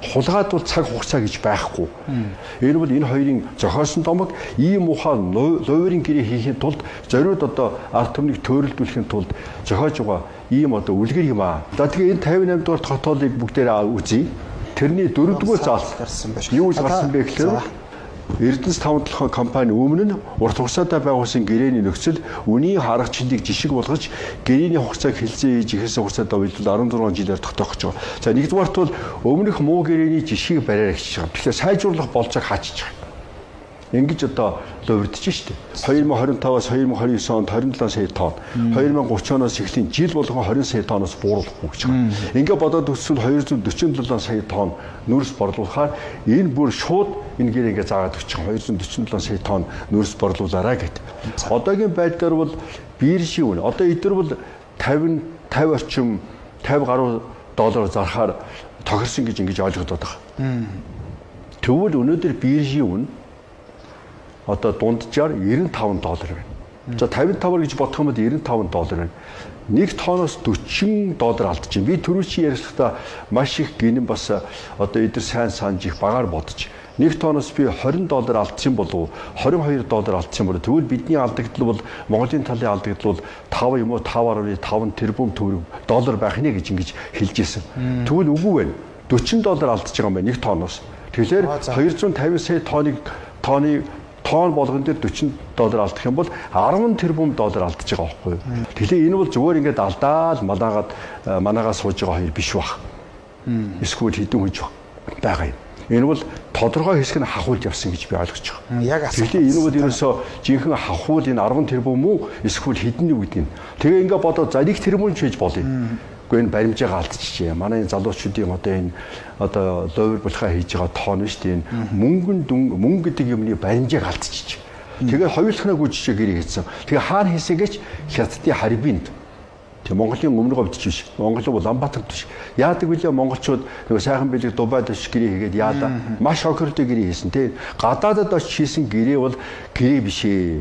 хулгаад бол цаг хугацаа гэж байхгүй. Энэ бол энэ хоёрын зохиосон домог ийм ухаан луврын гэрээ хийхин тулд зориуд одоо ард түмнийг төөрөлдүүлэхин тулд зохиож байгаа ийм одоо үлгэр юм аа. За тэгээ энэ 58 дугаар хотоолыг бүгдээрээ үзье. Тэрний 4-р заалт юу гарсан бэ гэхээр Эрдэнэс 5-7 компани өмнө нь урт хугацаатай байгуулсан гэрээний нөхцөл үнийн харгачдыг жишг болгож гэрээний хугацааг хэлцээ хийж ихээсээ хугацаатай үйлдэл 16 жилээр тогтоох гэж байгаа. За нэгдүгээрт бол өмнөх муу гэрээний жишгийг бариар гэж байгаа. Тэгэхээр сайжруулах болцоог хаачиж байгаа. Ингэж одоо лувирдэж штэ. 2025-аас 2029 онд 27 сая тонн, 2030 оноос эхлэн жил болгон 20 сая тонноос бууруулах гэж байгаа. Ингээ бодоод үзвэл 247 сая тонн нүүрс борлуулахаар энэ бүр шууд энэ гэр ингээ заагаад өгч 247 сая тонн нүүрс борлуулаарай гэд. Одоогийн байдлаар бол биржийн үн одоо эдгээр бол 50 орчим 50 гаруй доллар зархаар тохирсон гэж ингэж ойлгоод байгаа. Тэгвэл өнөөдөр биржийн үн одоо дунджаар $95 байна. За 55 гэж бодох юм бол $95 байна. 1 тонноос $40 алдаж байна. Би түрүү чи ярилцахдаа маш их гинэн бас одоо эдгээр сайн санаж их багаар бодож. 1 тонноос би $20 алдсан болов уу? $22 алдсан болов уу? Тэгвэл бидний алдагдал бол Монголын талын алдагдал бол 5 юм уу 5.5 тэрбум доллар байх нэ гэж ингэж хэлж ирсэн. Тэгвэл үгүй байна. $40 алдаж байгаа юм байна 1 тонноос. Тэгэхээр 250 сая тонны тонн болгон дээр $40 алдах юм бол 10 тэрбум доллар алдаж байгаа байхгүй юу. Тэгэхээр энэ бол зүгээр ингээд алдаал манаагаас сууж байгаа хоёр биш баг. Эсвэл хэдэн хүч байгаа юм. Энэ бол тодорхой хэсэг нь хахуулж явсан гэж би ойлгож байгаа. Яг асуу. Тэгэхээр энэ бол ерөөсөө жинхэнэ хахуул энэ 10 тэрбум үү эсвэл хэдэн үү гэдэг юм. Тэгээ ингээд бодоод за 1 тэрбум ч хийж болно. Гэхдээ энэ баримжаагаа алдчихжээ. Манай залуучуудын одоо ловер булхаа хийж байгаа тоон шүү дээ. Мөнгө гэдэг юмны баримжааг алдчихжээ. Тэгээ хоёулахнаа гүйчээ гэрээ хийсэн. Тэгээ хаана хийсэн гэж Хятадын Харбинд. Тэг Монголын өмнө говьд ч биш. Монгол Улаанбаатарт биш. Яадаг вүлээ монголчууд нөгөө сайхан бэлэг Дубайд очиж гэрээ хийгээд яада маш хохиртой гэрээ хийсэн. Тэг гадаадад очиж хийсэн гэрээ бол гэрээ биш ээ.